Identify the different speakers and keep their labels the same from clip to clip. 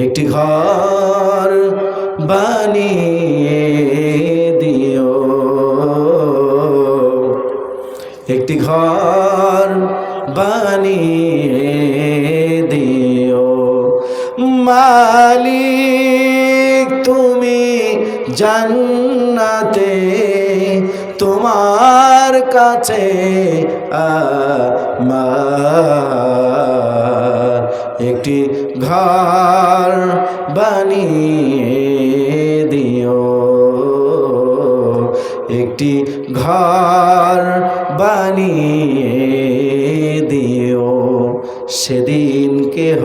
Speaker 1: একটি ঘর বানিয়ে দিও, একটি ঘর বানিয়ে দিও। মালিক তুমি জান্নাতে তোমার কাছে আমার একটি ঘর বানিয়ে দিও, একটি ঘর বানিয়ে দিও। সেদিন কেহ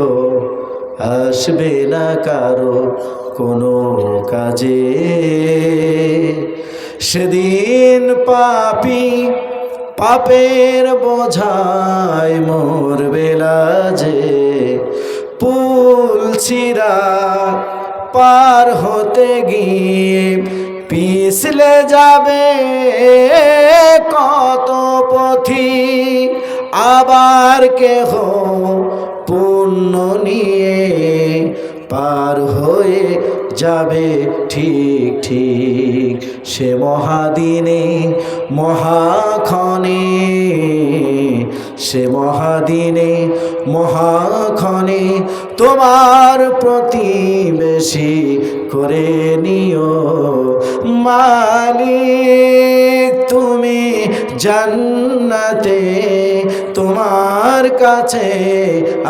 Speaker 1: আসবে না কারো কোনো কাজে, সেদিন পাপী পাপের বোঝায় মরবে লাজে। পুল ছিঁড়া পার হতে গিয়ে পিছলে যাবে কত পথি, আবার কেহ পুণ্য নিয়ে পার হয়ে যাবে ঠিক ঠিক। সে মহাদিনে মহাক্ষণে, সে মহাদিনে মহাক্ষণে তোমার প্রতিবেশী করে নিও। মালিক তুমি জান্নাতে তোমার কাছে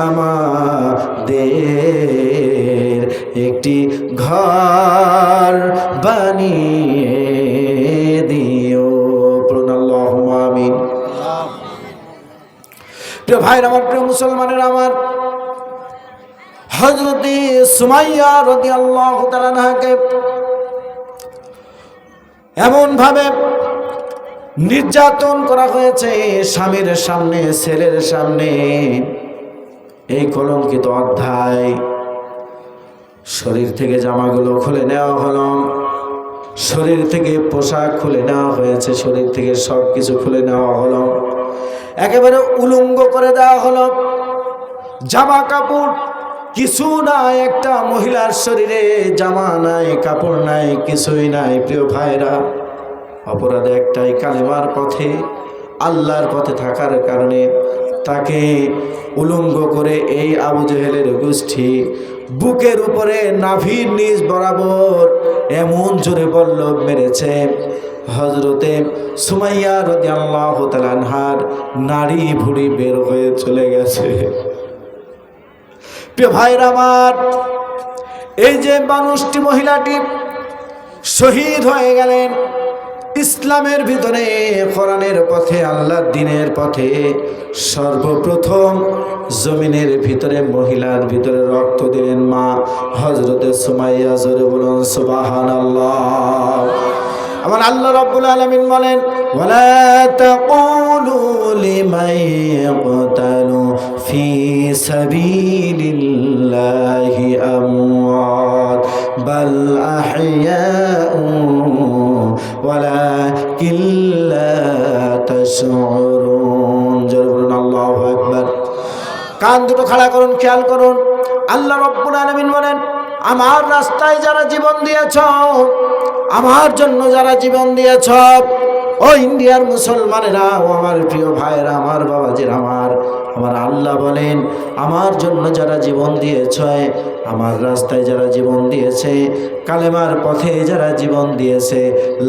Speaker 1: আমাদের একটি ঘর বানিয়ে দিও। আল্লাহুম্মা আমিন। প্রিয় ভাইরা আমার, প্রিয় মুসলমানের আমার, হযরত সুমাইয়া রাদিয়াল্লাহু তাআলা আনহাকে এমন ভাবে নির্যাতন করা হয়েছে স্বামীর সামনে, ছেলের সামনে। এই কলঙ্কিত অধ্যায়, শরীর থেকে জামাগুলো খুলে নেওয়া হলো, শরীর থেকে পোশাক খুলে নেওয়া হয়েছে, শরীর থেকে সব কিছু খুলে নেওয়া হলো, একেবারে উলঙ্গ করে দেওয়া হলো। জামা কাপড় কিছু নাই, একটা মহিলার শরীরে জামা নাই, কাপড় নাই, কিছুই নাই। প্রিয় ভাইরা, অপরাধ একটাই, কালেমার পথে, আল্লাহর পথে থাকার কারণে তাকে উলঙ্গ করে এই আবু জেহেলের গোষ্ঠী বুকের উপরে নাভির নিচ বরাবর এমন জোরে বল্লভ মেরেছে, হযরতে সুমাইয়া রাদিয়াল্লাহু তাআলা আনহার নাড়ি ভুঁড়ি বের হয়ে চলে গেছে। প্রিয় ভাইরা আমার, এই যে মানুষটি, মহিলাটি শহীদ হয়ে গেলেন ইসলামের ভিতরে, কোরআনের পথে, আল্লাহর দ্বীনের পথে। সর্বপ্রথম জমিনের ভিতরে, মহিলার ভিতরে রক্ত দিলেন মা হযরতে সুমাইয়া। জোরে বলুন সুবহানাল্লাহ। আমার আল্লাহ রাব্বুল আলামিন বলেন, ওয়ালা তাকুলু লিমান ইয়াকতালু ফি সাবিলিল্লাহি আমওয়াত বাল আহইয়াউ ওয়ালাকিন লা তাশউরুন। জোরে বলুন আল্লাহু আকবার। কান দুটো খাড়া করুন, খেয়াল করুন। আল্লাহ রাব্বুল আলামিন বলেন, আমার রাস্তায় যারা জীবন দিয়েছ, আমার জন্য যারা জীবন দিয়েছ, ও ইন্ডিয়ার মুসলমানেরা, ও আমার প্রিয় ভাইরা, আমার বাবাজির, আমার আল্লাহ বলেন, আমার জন্য যারা জীবন দিয়েছ, আমার রাস্তায় যারা জীবন দিয়েছে, কালেমার পথে যারা জীবন দিয়েছে,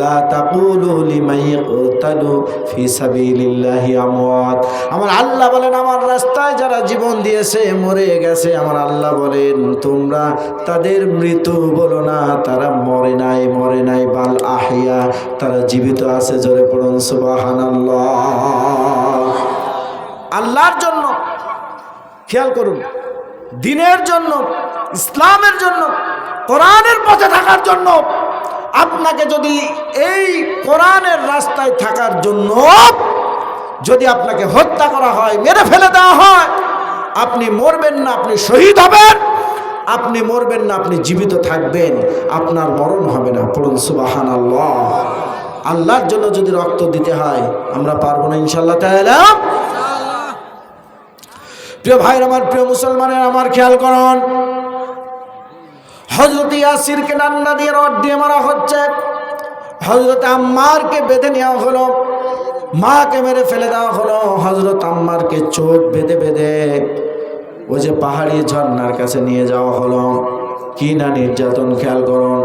Speaker 1: লা তাকুলু লিমান ইয়াকতালু ফি সাবিলিল্লাহি আমওয়াত। আমার আল্লাহ বলেন, আমার রাস্তায় যারা জীবন দিয়েছে, মরে গেছে, আমার আল্লাহ বলেন, তোমরা তাদের মৃত্যু বলো না, তারা মরে নাই, মরে নাই, বাল আহইয়া, তারা জীবিত আছে। জোরে পড়ুন সুবহানাল্লাহ। আল্লাহর জন্য, খেয়াল করুন, দ্বীনের জন্য, ইসলামের জন্য, কোরআনের পথে থাকার জন্য, আপনাকে যদি এই কোরআনের রাস্তায় থাকার জন্য যদি আপনাকে হত্যা করা হয়, মেরে ফেলে দেওয়া হয়, আপনি মরবেন না, আপনি শহীদ হবেন। আপনি মরবেন না, আপনি জীবিত থাকবেন, আপনার মরণ হবে না। পড়ুন সুবহানাল্লাহ। আল্লাহর জন্য যদি রক্ত দিতে হয়, আমরা পারবো না ইনশাআল্লাহ তাআলা। প্রিয় ভাইরা আমার, প্রিয় মুসলমানের আমার, খেয়াল করুন, হযরত ইয়াসিরকে ডান্ডা দিয়ে রড দিয়ে মারা হচ্ছে, হযরত আম্মারকে বেঁধে নেওয়া হলো, মাকে মেরে ফেলে দেওয়া হলো, হযরত আম্মারকে চোখ বেঁধে বেঁধে ওই যে পাহাড়ি ঝর্ণার কাছে নিয়ে যাওয়া হলো। কি না নির্যাতন, খেয়াল করুন।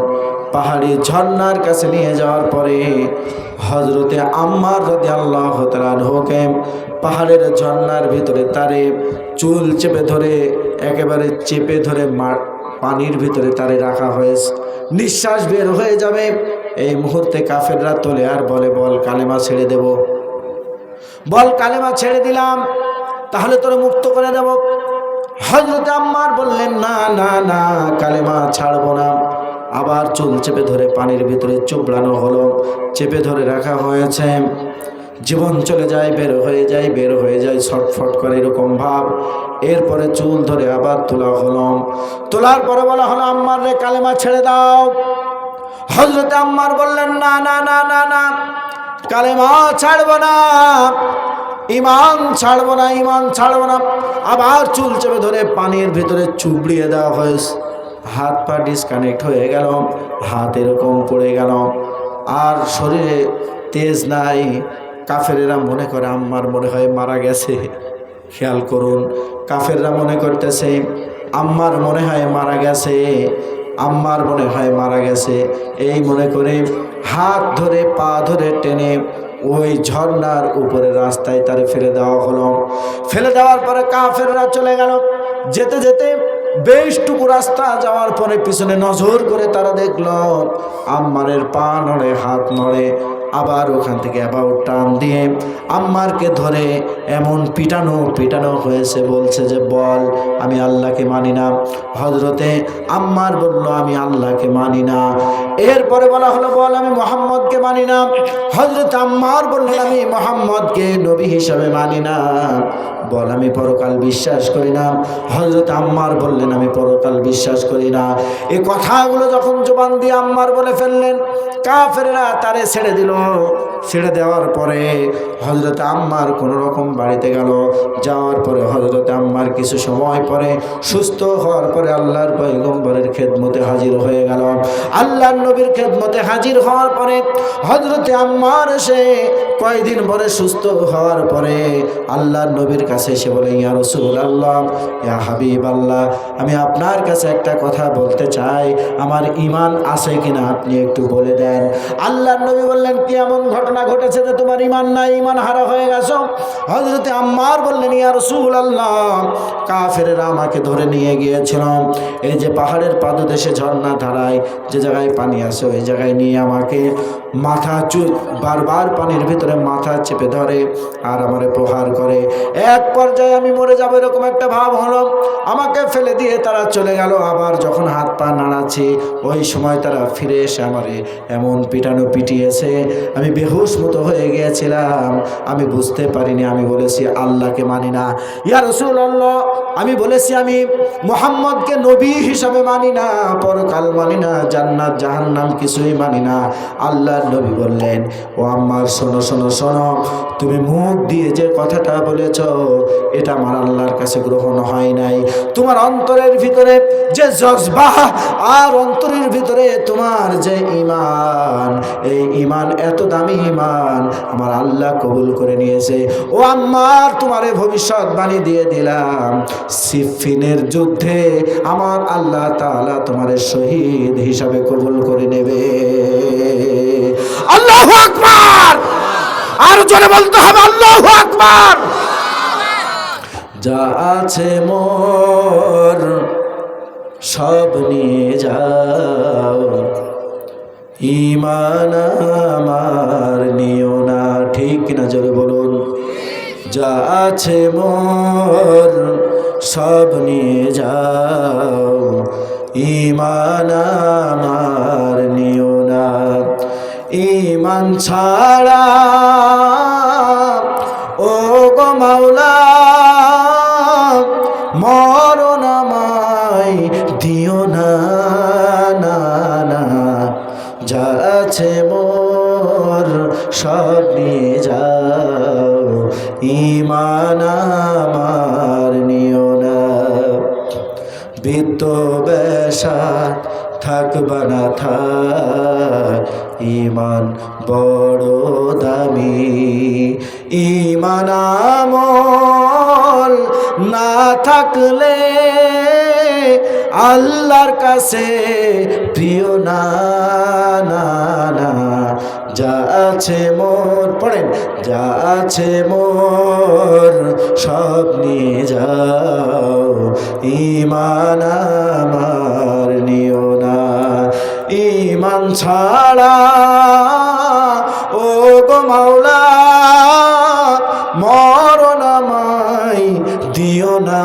Speaker 1: পাহাড়ি ঝর্ণার কাছে নিয়ে যাওয়ার পরে হযরতে আম্মার রাদিয়াল্লাহু তাআলা আনহুকে পাহাড়ের ঝর্ণার ভিতরে তারে চুল চেপে ধরে, একেবারে চেপে ধরে পানির ভিতরে তারে রাখা হয়েছে। নিঃশ্বাস বের হয়ে যাবে এই মুহূর্তে কাফেররা তোলে আর বলে, বল কালেমা ছেড়ে দেব, বল কালেমা ছেড়ে দিলাম, তাহলে তোরে মুক্ত করে দেব। হযরত আম্মার বললেন, না না না, কালেমা ছাড়বো না। আবার চুল চেপে ধরে পানির ভিতরে চুবড়ানো হলো, চেপে ধরে রাখা হয়েছে। জীবন চলে যায়, বের হয়ে যায়, বের হয়ে যায়, ছটফট করে এরকম ভাব। এরপরে চুল ধরে আবার তোলা হলো, তোলার পরে বলা হলো, আম্মার রে কালেমা ছেড়ে দাও। হযরত আম্মার বললেন, না না না না না, কালেমা ছাড়বো না, ইমান ছাড়বো না, ইমান ছাড়বো না। আবার চুল চেপে ধরে পানির ভিতরে চুবড়িয়ে দেওয়া হয়েছে। হাত পা ডিসকানেক্ট হয়ে গেল, হাত এরকম পড়ে গেল, আর শরীরে তেজ নাই। কাফেরেরা মনে করে আম্মার মনে হয় মারা গেছে। খেয়াল করুন, কাফেররা মনে করতেছে আম্মার মনে হয় মারা গেছে, আম্মার মনে হয় মারা গেছে। এই মনে করে হাত ধরে পা ধরে টেনে ওই ঝর্ণার উপরে রাস্তায় তারে ফেলে দেওয়া হলো। ফেলে দেওয়ার পরে কাফেররা চলে গেল। যেতে যেতে বেশটুকু রাস্তা যাওয়ার পরে পিছনে নজর করে তারা দেখলো আম্মারের পা নড়ে, হাত নড়ে। আবার ওখান থেকে আবার টান দিয়ে আম্মারকে ধরে এমন পিটানো হয়েছে, বলছে যে বল আমি আল্লাহকে মানি না। হযরতে আম্মার বলল, আমি আল্লাহকে মানি না। এরপরে বলা হলো, বল আমি মুহাম্মদকে মানি না। হযরত আম্মার বললেন, আমি মুহাম্মদকে নবী হিসাবে মানি না। বল আমি পরকাল বিশ্বাস করি না। হযরত আম্মার বললেন, আমি পরকাল বিশ্বাস করি না। এই কথাগুলো যখন জবান দিয়ে আম্মার বলে ফেললেন, কাফেররা তারে ছেড়ে দিল। ছেড়ে দেওয়ার পরে হযরত আম্মার কোনো রকম বাড়িতে গেল। যাওয়ার পরে হযরত আম্মার কিছু সময় পরে সুস্থ হওয়ার পরে আল্লাহর পয়গম্বরের খেদমতে হাজির হয়ে গেল। আল্লাহর নবীর খেদমতে হাজির হওয়ার পরে হযরত আম্মার এসে কয়েকদিন পরে সুস্থ হওয়ার পরে আল্লাহর নবীর কাছে এসে বলে, ইয়া রাসূলুল্লাহ, ইয়া হাবিবাল্লাহ, আমি আপনার কাছে একটা কথা বলতে চাই, আমার ঈমান আছে কিনা আপনি একটু বলে দেন। আল্লাহর নবী বললেন, কি এমন ঘটনা ঘটেছে যে তোমার ঈমান নাই, ঈমান হারা হয়ে গেছো? হযরত আম্মার বললেন, ইয়া রাসূলুল্লাহ, কাফেররা আমাকে ধরে নিয়ে গিয়েছিল এই যে পাহাড়ের পাদদেশে ঝর্ণা ধারায় যে জায়গায় পানি আছে ওই জায়গায় নিয়ে আমাকে মাথা বারবার পানির ভিতরে মাথা চেপে ধরে আর আমারে প্রহার করে। এক পর্যায়ে আমি মরে যাবো এরকম একটা ভাব হলো, আমাকে ফেলে দিয়ে তারা চলে গেল। আবার যখন হাত পা নাড়াচ্ছি ওই সময় তারা ফিরে এসে আমারে এমন পিটিয়েছে, আমি বেহুশ মতো হয়ে গিয়েছিলাম, আমি বুঝতে পারিনি। আমি বলেছি আল্লাহকে মানি না। ইয়া রাসূলুল্লাহ, আমি বলেছি আমি মুহাম্মদকে নবী হিসাবে মানি না, পরকাল মানি না, জান্নাত জাহান্নাম কিছুই মানি না। আল্লাহর নবী বললেন, ও আম্মার শোনো শোনো শোনো, তুমি মুখ দিয়ে যে কথাটা বলেছ এটা আমার আল্লাহর কাছে গ্রহণ হয় নাই। তোমার অন্তরের ভিতরে যে জজবা আর অন্তরের ভিতরে তোমার যে ঈমান, এই ঈমান এত দামি ঈমান আমার আল্লাহ কবুল করে নিয়েছে। ও আম্মার, তোমারে ভবিষ্যৎবাণী দিয়ে দিলাম, সিফিনের যুদ্ধে আমার আল্লাহ তাআলা তোমারে শহীদ হিসাবে কবুল করে নেবে। আল্লাহু আকবার! আর জোরে বলতে হবে আল্লাহু আকবার! যা আছে মোর সব নিয়ে যাও, ঈমান আমার নিও না। ঠিক না? জোরে বলুন। যা আছে মোর সব নিয়ে যাও, ঈমান আমার নিও না। ঈমান ছাড়া ও গো মাওলা মরণ আমায় দিও না, না না। যা আছে মোর সব নিয়ে যাও, ঈমান আমার নিও থাকবা না থাক, ঈমান বড় দামি। ঈমান আমল না থাকলে আল্লাহর কাছে প্রিয় না, না না। যা আছে মোর, পড়েন, যা আছে মোর সব নিয়ে যাও, ঈমান আমার নিও না। ঈমান ছাড়া ও গো মাওলা মরণ আমায় দিও না,